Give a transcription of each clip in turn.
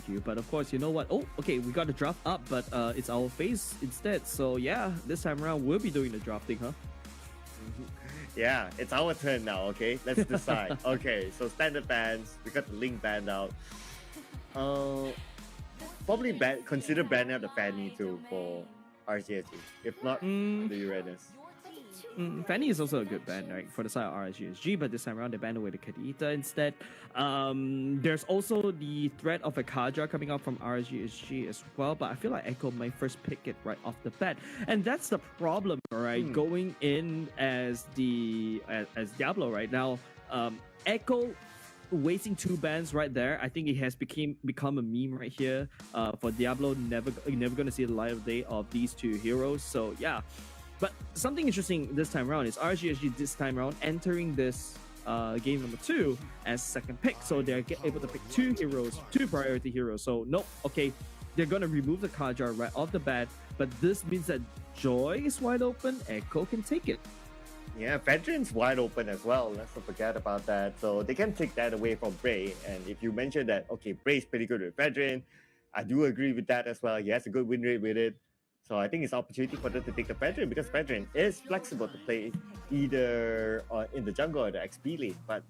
you. But of course, you know what? Oh, okay, we got the draft up, but it's our face instead. So yeah, this time around we'll be doing the drafting, huh? Yeah, it's our turn now, okay? Let's decide. Okay, so standard bans, we got the link banned out. Probably consider banning out the Fanny too for RSG. If not, the Uranus. Fanny is also a good ban, right, for the side of RSG, but this time around they banned away the Kadita instead. There's also the threat of a Kaja coming out from RSG as well, but I feel like Echo might first pick it right off the bat, and that's the problem, right? Going in as Diablo right now, Echo wasting 2 bans right there. I think it has become a meme right here. For Diablo, you're never gonna see the light of day of these 2 heroes. So yeah. But something interesting this time around is RSG this time around entering this game number 2 as second pick. So they're able to pick 2 heroes, 2 priority heroes. So nope, okay, they're going to remove the Kajar right off the bat. But this means that Joy is wide open, Echo can take it. Yeah, Veteran's wide open as well. Let's not forget about that. So they can take that away from Bray. And if you mentioned that, okay, Bray's pretty good with Veteran, I do agree with that as well. He has a good win rate with it. So I think it's an opportunity for them to take the Veteran because Veteran is flexible to play either in the jungle or the XP lane. But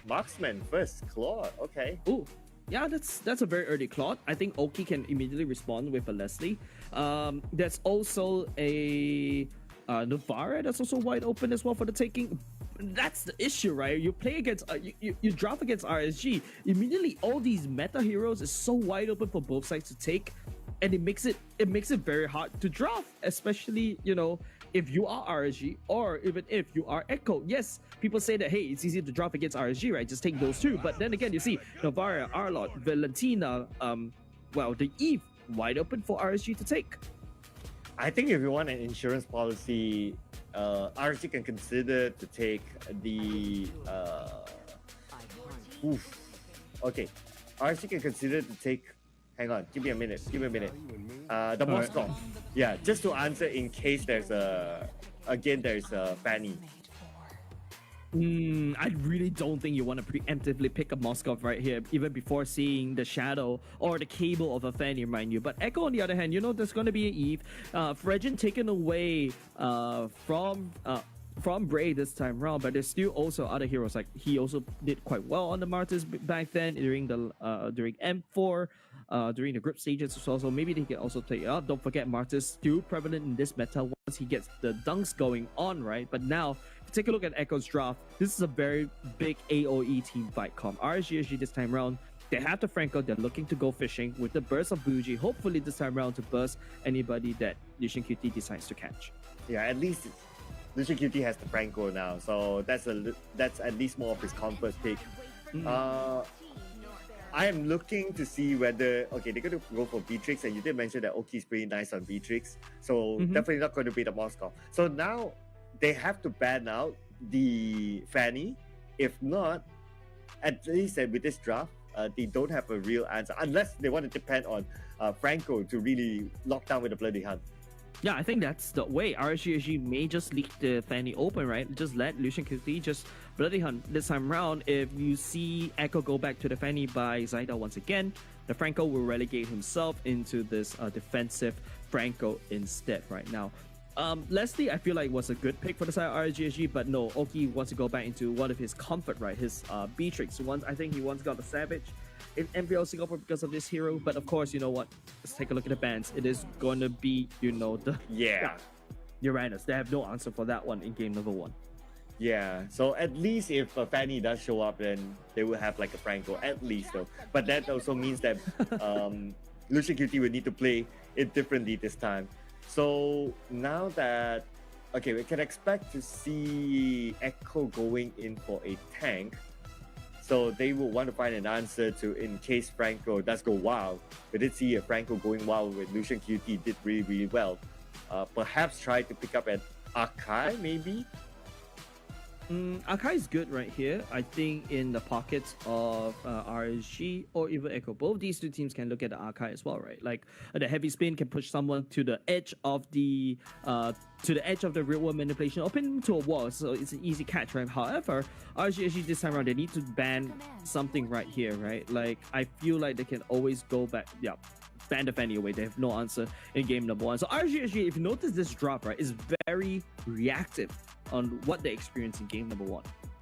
Marksman first, Claw, okay. Oh, yeah, that's a very early Claw. I think Oki can immediately respond with a Leslie. There's also a Navara that's also wide open as well for the taking. That's the issue, right? You play against you draft against RSG. Immediately all these meta heroes is so wide open for both sides to take. And it makes it very hard to draft, especially, you know, if you are RSG or even if you are Echo. Yes, people say that, hey, it's easy to draft against RSG, right? Just take those 2. But then again, you see Navara, Arlott, Valentina, the Eve wide open for RSG to take. I think if you want an insurance policy, RSG can consider to take the okay, RSG can consider to take. Hang on, give me a minute. The Moscow. Yeah, just to answer in case there's a Fanny. I really don't think you want to preemptively pick a Moskov right here, even before seeing the shadow or the cable of a Fanny, mind you. But Echo, on the other hand, you know, there's going to be an Eve. Fredgen taken away from Bray this time around, but there's still also other heroes. Like he also did quite well on the Martyrs back then during M4. During the group stages as well, so maybe they can also take it out. Don't forget, Martyrs still prevalent in this meta once he gets the dunks going on, right? But now, if you take a look at Echo's draft, this is a very big AoE team fight comp. RSG this time around, they have the Franco, they're looking to go fishing with the burst of Bougie, hopefully this time around to burst anybody that Lucian QT decides to catch. Yeah, at least Lucian QT has the Franco now, so that's at least more of his comfort pick. I am looking to see whether, okay, they're going to go for Beatrix, and you did mention that Oki's pretty nice on Beatrix, so definitely not going to be the Moscow. So now they have to ban out the Fanny. If not, at least with this draft, they don't have a real answer, unless they want to depend on Franco to really lock down with the Bloody Hunt. Yeah, I think that's the way. RSG may just leak the Fanny open, right? Just let Lucian QT just Bloody Hunt this time around. If you see Echo go back to the Fanny by Zyda once again, the Franco will relegate himself into this defensive Franco instead right now. Leslie, I feel like was a good pick for the side of RSG, but no, Oki wants to go back into one of his comfort, right? His Beatrix. I think he once got the Savage in MPL Singapore because of this hero, but of course, you know what? Let's take a look at the bans. It is going to be, you know, the Uranus. They have no answer for that one in game number 1. Yeah, so at least if Fanny does show up, then they will have like a Franco, at least though. But that also means that Lucian QT will need to play it differently this time. So now that, okay, we can expect to see Echo going in for a tank. So they will want to find an answer to, in case Franco does go wild. We did see a Franco going wild with Lucian QT, did really, really well. Perhaps try to pick up an Akai, maybe? Akai is good right here. I think in the pockets of RSG or even Echo, both these two teams can look at the Akai as well, right? Like the heavy spin can push someone to the edge of the real world manipulation, open to a wall, so it's an easy catch, right? However, RSG this time around they need to ban something right here, right? Like I feel like they can always go back, ban the Fanny away. They have no answer in game number 1. So RSG, if you notice this drop, right, is very reactive on what they experience in game number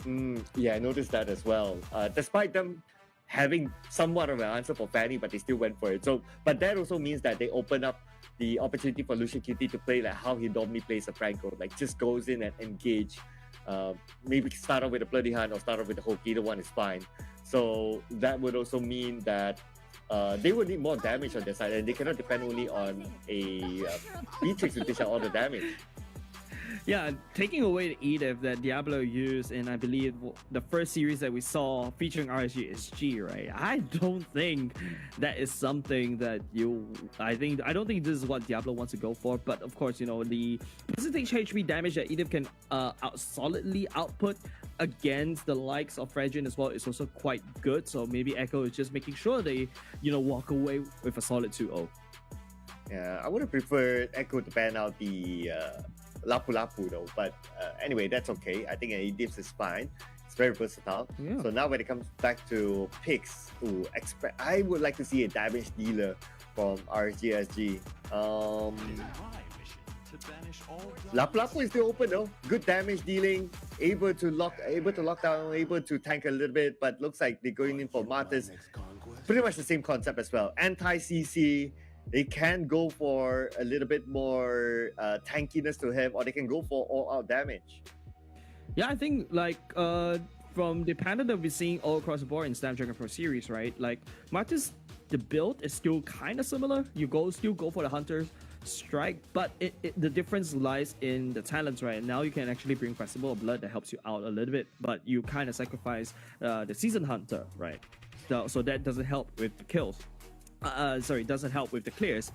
1. Yeah, I noticed that as well. Despite them having somewhat of an answer for Fanny, but they still went for it. So, but that also means that they open up the opportunity for Lucian QT to play like how he normally plays a Franco, like just goes in and engage. Maybe start off with a Bloody Hunt or start off with a Hook. Either one is fine. So that would also mean that they would need more damage on their side, and they cannot depend only on a Beatrix to dish out all the damage. Yeah, taking away the Edith that Diablo used in, I believe, the first series that we saw featuring RSG, right? I don't think that is something that I don't think this is what Diablo wants to go for. But of course, you know, the percentage HP damage that Edith can solidly output against the likes of Fredrin as well is also quite good. So maybe Echo is just making sure they, walk away with a solid 2-0. Yeah, I would have preferred Echo to ban out the Lapu Lapu though, but anyway, that's okay. I think Edith is fine. It's very versatile. Yeah. So now when it comes back to picks, I would like to see a damage dealer from RSG. Lapu Lapu is still open though. Good damage dealing, able to lock down, able to tank a little bit, but looks like they're going in for Masters. Pretty much the same concept as well. Anti-CC. They can go for a little bit more tankiness to him, or they can go for all-out damage. Yeah, I think from the pattern that we're seeing all across the board in Snapdragon Pro Series, right? Like Martis, the build is still kind of similar. You still go for the Hunter Strike, but the difference lies in the talents, right? Now you can actually bring Festival of Blood that helps you out a little bit, but you kind of sacrifice the Season Hunter, right? So that doesn't help with the kills. Doesn't help with the clears.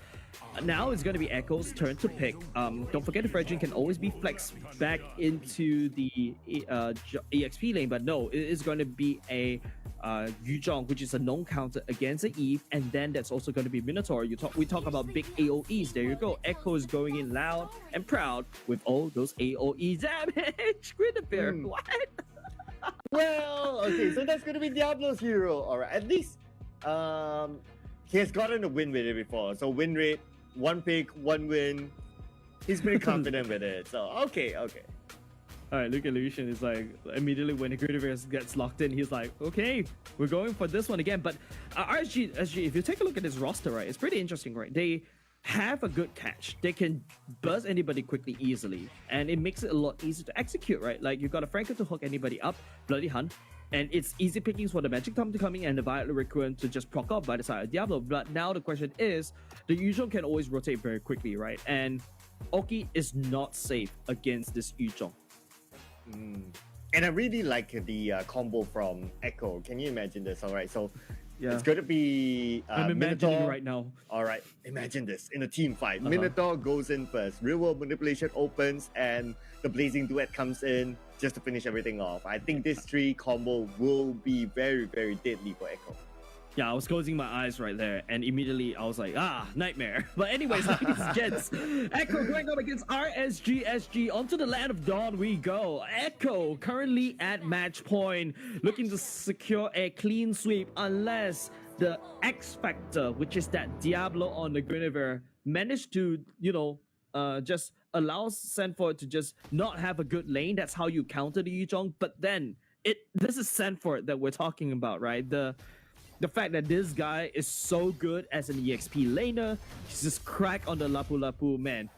Now it's going to be Echo's turn to pick. Don't forget the Fredrin can always be flexed back into the EXP lane, but no, it is going to be a Yuzhong, which is a known counter against the Eve, and then that's also going to be Minotaur. We talk about big AoEs. There you go. Echo is going in loud and proud with all those AoE damage. Guinevere, what? Well, okay, so that's going to be Diablo's hero. All right, at least he has gotten a win with it before. So win rate, 1 pick, 1 win. He's pretty confident with it. So okay. All right, look at Lucian. It's like immediately when the Guinevere gets locked in, he's like, okay, we're going for this one again. But RSG, if you take a look at this roster, right, it's pretty interesting, right? They have a good catch. They can buzz anybody quickly, easily, and it makes it a lot easier to execute, right? Like you got a Franco to hook anybody up, Bloody Hunt. And it's easy pickings for the Magic Tom to come in and the Violet Recruit to just proc up by the side of Diablo. But now the question is, the Yuzhong can always rotate very quickly, right? And Oki is not safe against this Yuzhong. And I really like the combo from Echo. Can you imagine this? All right, so yeah, it's going to be I'm imagining Minotaur right now. All right, imagine this in a team fight. Minotaur goes in first. Real world manipulation opens, and the Blazing Duet comes in just to finish everything off. I think this 3 combo will be very, very deadly for Echo. Yeah, I was closing my eyes right there, and immediately I was like, nightmare. But anyways, ladies and gents, Echo going up against RSG. Onto the Land of Dawn we go. Echo currently at match point, looking to secure a clean sweep unless the X Factor, which is that Diablo on the Guinevere, managed to, just allows Sanford to just not have a good lane. That's how you counter the Yuzhong. But then this is Sanford that we're talking about, right? The fact that this guy is so good as an EXP laner, he's just crack on the Lapu Lapu, man.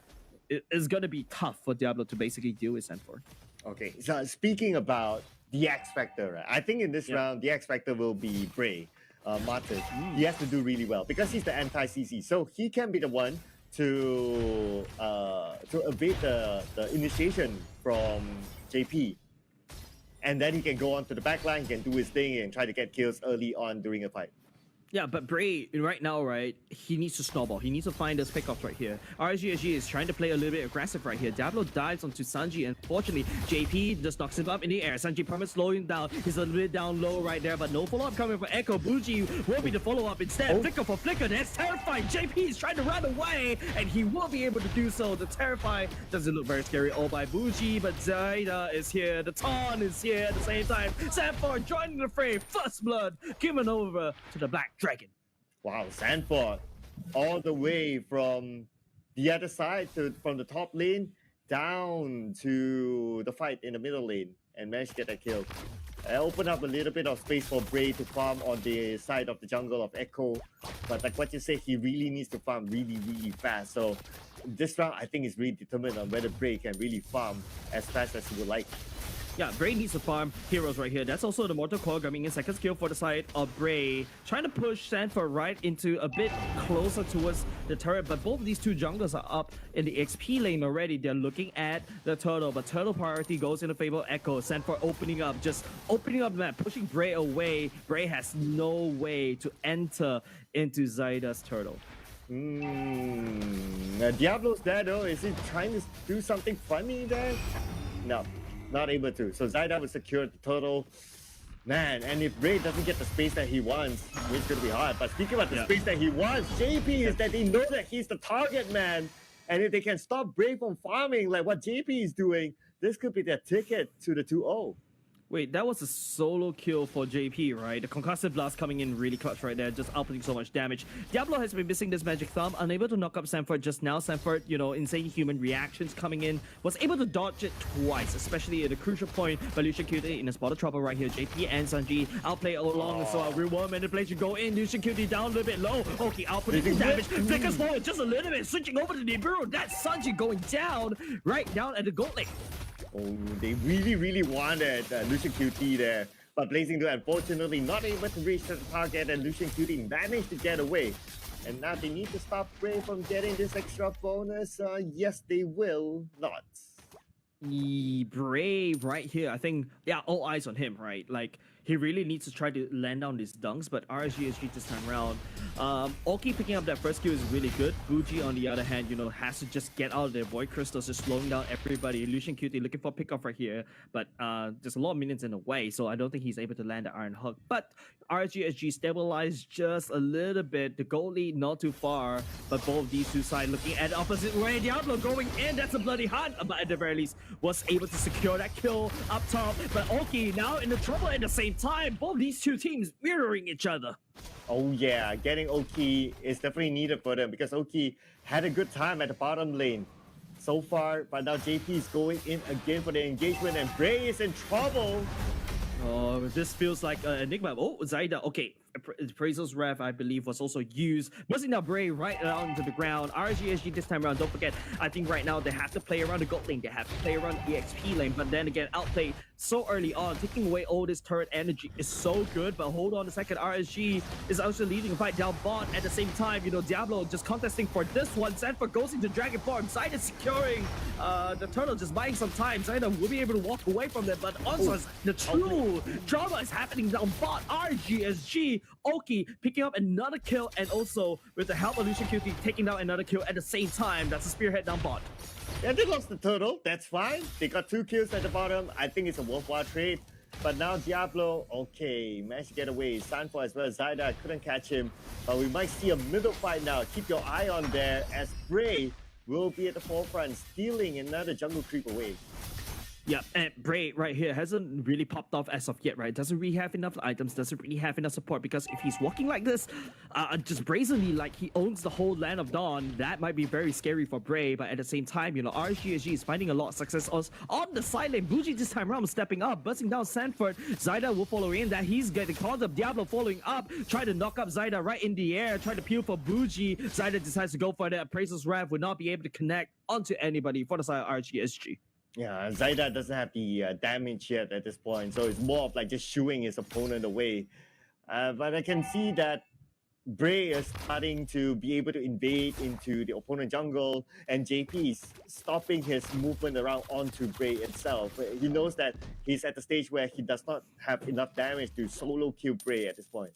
It's gonna be tough for Diablo to basically deal with Sanford. Okay, so speaking about the X Factor, right? I think in this round, the X Factor will be Bray, Martin. He has to do really well because he's the anti-CC. So he can be the one to evade the initiation from JP. And then he can go on to the backline, he can do his thing and try to get kills early on during a fight. Yeah, but Bray, right now, right, he needs to snowball. He needs to find those pickoffs right here. RSG is trying to play a little bit aggressive right here. Diablo dives onto Sanji, and fortunately, JP just knocks him up in the air. Sanji promised slowing down. He's a little bit down low right there, but no follow-up coming from Echo. Bougie will be the follow-up instead. Flicker for Flicker, that's terrifying. JP is trying to run away, and he will be able to do so. The Terrify doesn't look very scary all by Bougie, but Zaida is here. The Taunt is here at the same time. Sanford joining the fray. First Blood given over to the Black Dragon. Wow, Sanford all the way from the other side from the top lane down to the fight in the middle lane and managed to get a kill. Open up a little bit of space for Bray to farm on the side of the jungle of Echo, but like what you say, he really needs to farm really fast. So this round I think is really determined on whether Bray can really farm as fast as he would like. Yeah, Bray needs to farm heroes right here. That's also the Mortal Core coming in second skill for the side of Bray. Trying to push Sanford right into a bit closer towards the turret, but both of these two junglers are up in the XP lane already. They're looking at the turtle, but turtle priority goes in the favor of Echo. Sanford opening up the map, pushing Bray away. Bray has no way to enter into Zaida's turtle. Diablo's there though. Is he trying to do something funny there? No. Not able to. So Zaida will secure the turtle. Man, and if Bray doesn't get the space that he wants, it's going to be hard. But speaking about the space that he wants, JP is that they know that he's the target man. And if they can stop Bray from farming like what JP is doing, this could be their ticket to the 2-0. Wait, that was a solo kill for JP, right? The Concussive Blast coming in really clutch right there, just outputting so much damage. Diablo has been missing this Magic Thumb, unable to knock up Sanford just now. Sanford, insane human reactions coming in, was able to dodge it twice, especially at a crucial point. But Lucian Cutie in a spot of trouble right here. JP and Sanji outplay all along, so a reward manipulation go in. Lucian Cutie down a little bit low. Okay, outputting damage. Flickers forward just a little bit, switching over to the Nibiru. That's Sanji going down, right down at the gold lane. Oh, they really wanted Lucian QT there. But Blazing Duel unfortunately not able to reach the target, and Lucian QT managed to get away. And now they need to stop Bray from getting this extra bonus. Yes, they will not. Bray right here, I think, all eyes on him, right? Like, he really needs to try to land down these dunks, but RSG this time around. Oki picking up that first kill is really good. Fuji, on the other hand, has to just get out of there. Void Crystals just slowing down everybody. Lucian Cutie looking for pickoff right here, but there's a lot of minions in the way, so I don't think he's able to land the Iron Hook. But RSG stabilized just a little bit. The goal lead not too far, but both of these two sides looking at the opposite way. Diablo going in, that's a bloody hunt, but at the very least was able to secure that kill up top. But Oki now in the trouble at the same time. Both these two teams mirroring each other. Oh yeah, getting Oki is definitely needed for them because Oki had a good time at the bottom lane so far, but now JP is going in again for the engagement, and Bray is in trouble. Oh, this feels like an enigma. Oh, Zaida. Okay, Appraisal's Rev, I believe, was also used. Buzzing down Bray right down to the ground. RSG this time around, don't forget, I think right now they have to play around the gold lane. They have to play around the XP lane, but then again, outplay so early on. Taking away all this turret energy is so good, but hold on a second. RSG is also leading the fight down bot at the same time. Diablo just contesting for this one. Sanford goes into Dragon form. Zaida securing the turtle, just buying some time. Zaida will be able to walk away from them, but also the true drama is happening down bot. RSG, Oki picking up another kill, and also with the help of Lucian QT taking down another kill at the same time. That's a spearhead down bot. Yeah, they lost the turtle. That's fine. They got 2 kills at the bottom. I think it's a worthwhile trade. But now Diablo, okay, managed to get away. Sanford as well as Zaida couldn't catch him. But we might see a middle fight now. Keep your eye on there as Bray will be at the forefront, stealing another jungle creep away. Yeah, and Bray right here hasn't really popped off as of yet, right? Doesn't really have enough items, doesn't really have enough support, because if he's walking like this, just brazenly like he owns the whole Land of Dawn, that might be very scary for Bray. But at the same time, RSG is finding a lot of success on the side lane. Bougie this time around stepping up, buzzing down Sanford. Zaida will follow in that. He's getting called up. Diablo following up, try to knock up Zaida right in the air, try to peel for Bougie. Zaida decides to go for the Appraisal's Rev, would not be able to connect onto anybody for the side of RSG. Yeah, Zaida doesn't have the damage yet at this point, so it's more of like just shooing his opponent away. But I can see that Bray is starting to be able to invade into the opponent jungle, and JP is stopping his movement around onto Bray itself. He knows that he's at the stage where he does not have enough damage to solo kill Bray at this point.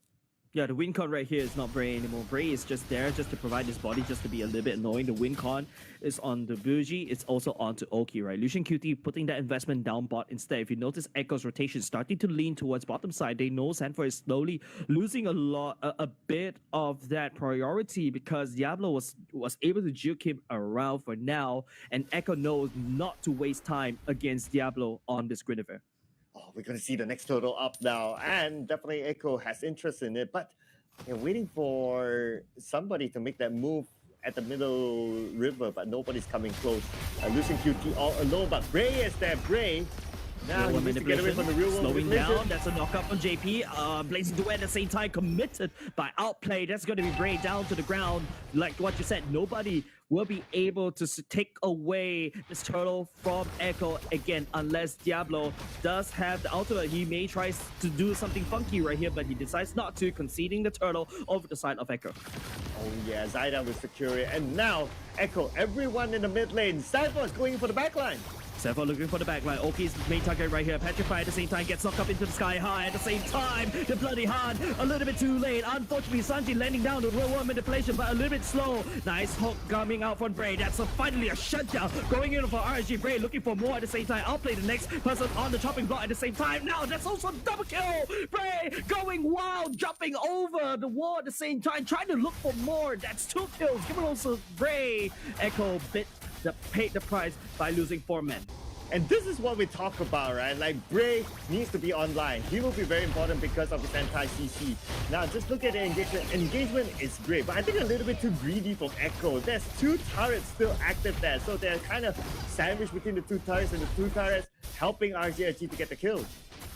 Yeah, the win con right here is not Bray anymore. Bray is just there just to provide this body, just to be a little bit annoying. The win con is on the Bougie. It's also on to Oki, right? Lucian QT putting that investment down bot instead. If you notice Echo's rotation starting to lean towards bottom side, they know Sanford is slowly losing a bit of that priority because Diablo was able to juke him around for now, and Echo knows not to waste time against Diablo on this Guinevere. Oh, we're going to see the next turtle up now, and definitely Echo has interest in it, but they're waiting for somebody to make that move at the middle river, but nobody's coming close. Lucian QT all alone, but Bray is there. Bray, now he needs to get away from the real world. Slowing down, that's a knockup on JP. Blazing Duet at the same time, committed by outplay. That's going to be Bray down to the ground. Like what you said, nobody will be able to take away this turtle from Echo again unless Diablo does have the ultimate. He may try to do something funky right here, but he decides not to, conceding the turtle over the side of Echo. Oh yeah, Zyda will secure it, and now Echo, everyone in the mid lane. Cypher is going for the backline. Sevo looking for the backline. Oki's main target right here. Petrify at the same time. Gets knocked up into the sky high at the same time. The bloody hard. A little bit too late. Unfortunately, Sanji landing down to real world manipulation, but a little bit slow. Nice hook coming out from Bray. That's finally a shutdown. Going in for RSG. Bray looking for more at the same time. Outplay the next person on the chopping block at the same time. Now that's also double kill. Bray going wild. Jumping over the wall at the same time. Trying to look for more. That's 2 kills. Give it also Bray. Echo paid the price by losing 4 men. And this is what we talk about, right? Like, Bray needs to be online. He will be very important because of his anti-CC. Now, just look at the engagement. Engagement is great, but I think a little bit too greedy from Echo. There's 2 turrets still active there, so they're kind of sandwiched between the 2 turrets, and the 2 turrets helping RSG to get the kill.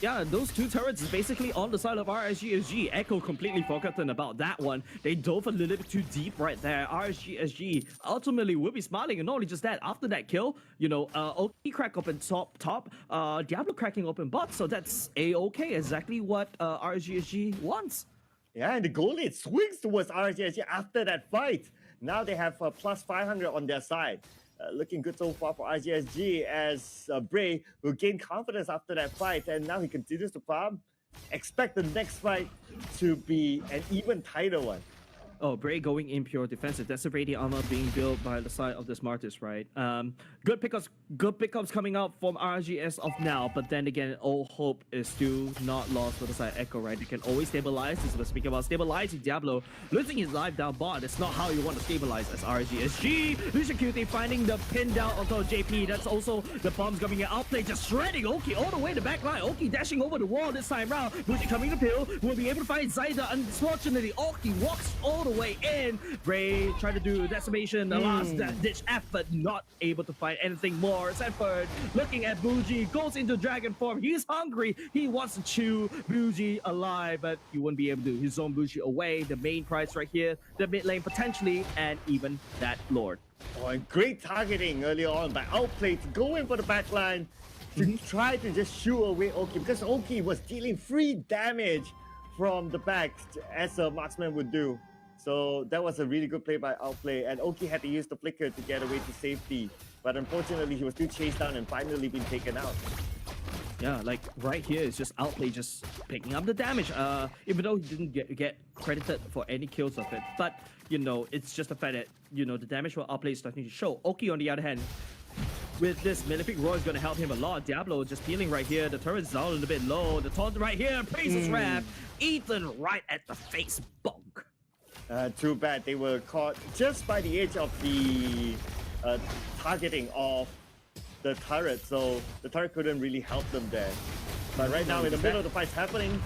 Yeah, those 2 turrets is basically on the side of RSG. Echo completely forgotten about that one. They dove a little bit too deep right there. RSG ultimately will be smiling, and not only just that, after that kill, you know, Oki crack open top, Diablo cracking open bot, so that's A-okay, exactly what RSG wants. Yeah, and the goal lead swings towards RSG after that fight. Now they have plus 500 on their side. Looking good so far for RSG as Bray will gain confidence after that fight, and now he continues to farm. Expect the next fight to be an even tighter one. Oh, Bray going in pure defensive. That's the radiant armor being built by the side of the smartest, right? Good pickups coming out from RSG as of now, but then again, all hope is still not lost for the side Echo, right? They can always stabilize. This is speaking about stabilizing Diablo, losing his life down bot. That's not how you want to stabilize as RSG. Lucian QT finding the pin down onto JP. That's also the bombs coming in. Outplay just shredding Oki all the way to the back line. Oki dashing over the wall this time round. Lucian coming to pill. Will be able to find Zyda. Unfortunately, Oki walks all the way in. Bray trying to do decimation, the last ditch effort, not able to find anything more. Sanford looking at Bougie, goes into dragon form. He's hungry. He wants to chew Bougie alive, but you wouldn't be able to. His own Bougie away. The main prize right here, the mid lane potentially, and even that Lord. Oh, and great targeting early on by Outplay to go in for the backline to try to just shoo away Oki, because Oki was dealing free damage from the back as a marksman would do. So that was a really good play by Outplay, and Oki had to use the flicker to get away to safety. But unfortunately, he was still chased down and finally been taken out. Yeah, like right here, it's just Outplay just picking up the damage. Even though he didn't get credited for any kills of it. But, you know, it's just the fact that, you know, the damage for Outplay is starting to show. Oki, on the other hand, with this Malefic Roar is going to help him a lot. Diablo just peeling right here. The turret's down a little bit low. The taunt right here. Praises Wrath. Ethan right at the face. Bonk. Too bad they were caught just by the edge of the targeting of the turret, so the turret couldn't really help them there. But right now, in the middle of the fight's happening.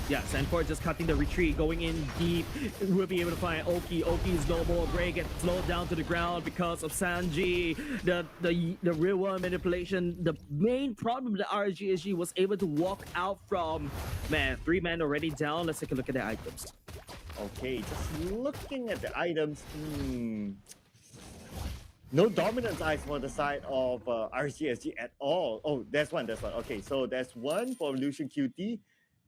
Yeah, Sanford just cutting the retreat, going in deep. We'll be able to find Oki. Oki's no more. Bray gets slowed down to the ground because of Sanji. The real world manipulation. The main problem that RSG was able to walk out from. Man, 3 men already down. Let's take a look at the items. Okay, just looking at the items. No dominance eyes for the side of RSG at all. Oh, there's one. Okay, so there's one for Lucian QT.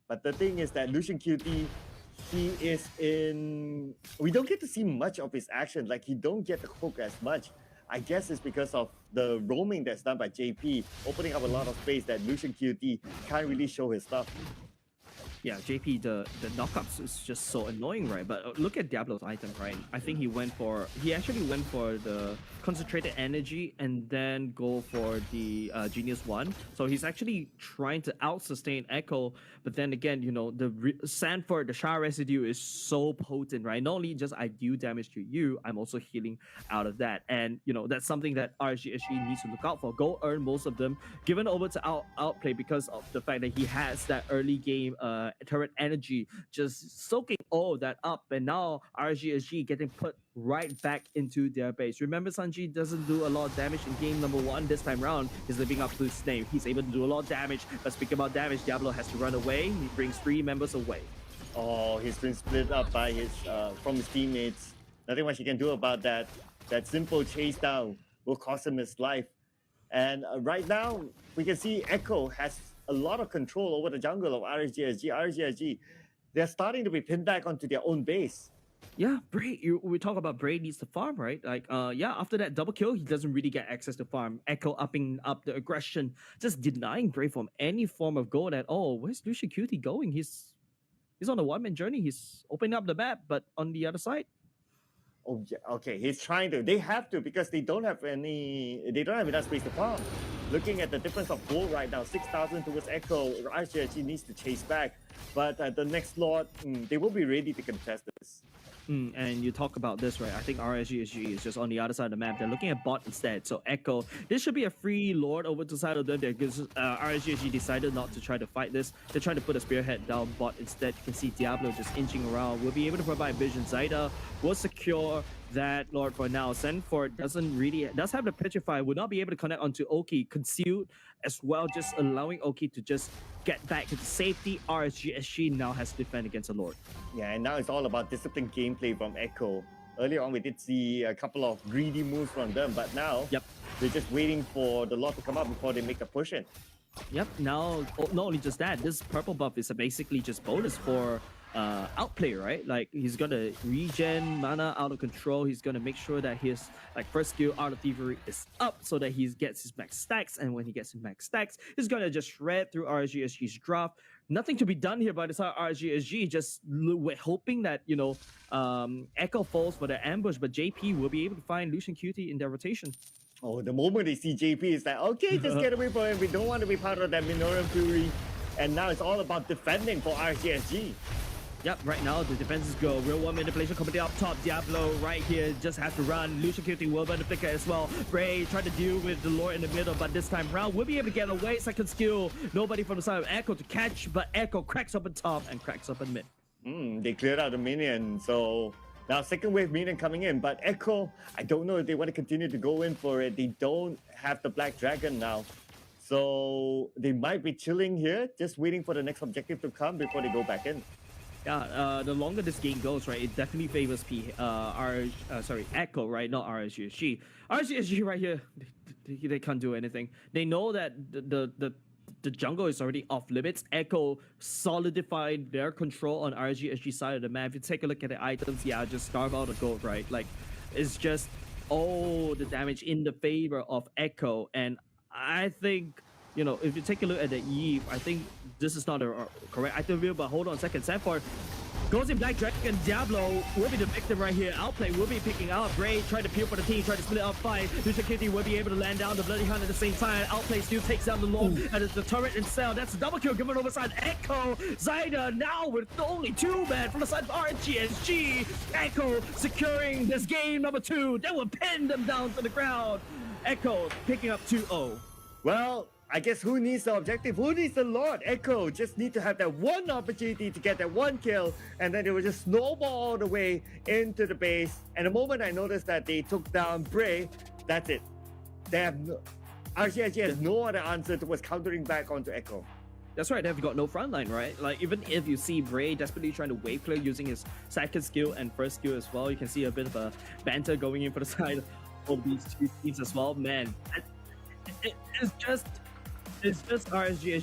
But the thing is that Lucian QT, he is in... We don't get to see much of his action. Like, he don't get the hook as much. I guess it's because of the roaming that's done by JP, opening up a lot of space that Lucian QT can't really show his stuff. Yeah, JP, the knockups is just so annoying, right? But look at Diablo's item, right? I think he actually went for the concentrated energy and then go for the Genius one. So he's actually trying to out sustain Echo, but then again, the Sanford, the Shard residue is so potent, right? Not only just I do damage to you, I'm also healing out of that, and that's something that RSG actually needs to look out for. Go earn most of them, given over to outplay because of the fact that he has that early game turret energy, just soaking all of that up, and now RSG getting put right back into their base. Remember, Sanji doesn't do a lot of damage in game number 1. This time around, he's living up to his name. He's able to do a lot of damage, but speaking about damage, Diablo has to run away. He brings 3 members away. Oh, he's been split up by from his teammates. Nothing much he can do about that. That simple chase down will cost him his life. And right now, we can see Echo has a lot of control over the jungle of RSG. RSG, they're starting to be pinned back onto their own base. Yeah, Bray, we talk about Bray needs to farm, right? Like, after that double kill, he doesn't really get access to farm. Echo upping up the aggression, just denying Bray from any form of gold at all. Where's Lucian Cutie going? He's on a one-man journey. He's opening up the map, but on the other side. Oh yeah, okay. He's trying to. They have to because they don't have enough space to farm. Looking at the difference of gold right now, 6,000 towards Echo. RSG needs to chase back, but the next Lord, they will be ready to contest this. And you talk about this, right? I think RSG is just on the other side of the map. They're looking at bot instead. So Echo, this should be a free Lord over to the side of them because RSG decided not to try to fight this. They're trying to put a spearhead down bot instead. You can see Diablo just inching around. We'll be able to provide vision. Zyda will secure that Lord for now. Sanford does have the petrify, would not be able to connect onto Oki, concealed as well, just allowing Oki to just get back to safety. RSG now has to defend against a Lord. Yeah, and now it's all about disciplined gameplay from Echo. Earlier on, we did see a couple of greedy moves from them, but now they're just waiting for the Lord to come up before they make a push in. Yep, now, not only just that, this purple buff is basically just bonus for outplay, right? Like, he's gonna regen mana out of control. He's gonna make sure that his first skill, Art of Thievery, is up so that he gets his max stacks, and when he gets his max stacks, he's gonna just shred through RSG's draft. Nothing to be done here by the side of RSG. Just we're hoping that Echo falls for the ambush, but JP will be able to find Lucian Cutie in their rotation. Oh, the moment they see JP, it's like, okay, just get away from him. We don't want to be part of that Minoran Fury. And now it's all about defending for RSG. Yep, right now the defenses go. Real one manipulation coming up top. Diablo right here just has to run. Lucian Cutie will burn the flicker as well. Bray trying to deal with the Lord in the middle, but this time round we'll be able to get away. Second skill. Nobody from the side of Echo to catch, but Echo cracks up on top and cracks up in mid. They cleared out the minion, so now second wave minion coming in, but Echo, I don't know if they want to continue to go in for it. They don't have the Black Dragon now. So they might be chilling here, just waiting for the next objective to come before they go back in. Yeah, the longer this game goes, right, it definitely favors Echo, right, not RSG. RSG right here, they can't do anything. They know that the jungle is already off limits. Echo solidified their control on RSG side of the map. If you take a look at the items, just starve out the gold, right? Like, it's just all the damage in the favor of Echo, and I think, if you take a look at the Eve, I think this is not a correct item view, but hold on a second. Sanford goes in Black Dragon. Diablo will be the victim right here. Outplay will be picking out. Bray trying to peel for the team, trying to split up fight. Lucian Cutie will be able to land down the Bloody Hunt at the same time. Outplay still takes down the Lord and it's the turret itself. That's a double kill given over side Echo. Zyda now with only 2 men from the side of RSG. Echo securing this game number 2. They will pin them down to the ground. Echo picking up 2-0. Well, I guess who needs the objective? Who needs the Lord? Echo just need to have that one opportunity to get that one kill, and then they will just snowball all the way into the base. And the moment I noticed that they took down Bray, that's it. They have RSG has no other answer towards countering back onto Echo. That's right, they've got no frontline, right? Like, even if you see Bray desperately trying to wave clear using his second skill and first skill as well, you can see a bit of a banter going in for the side of these two teams as well. Man, it's just RSG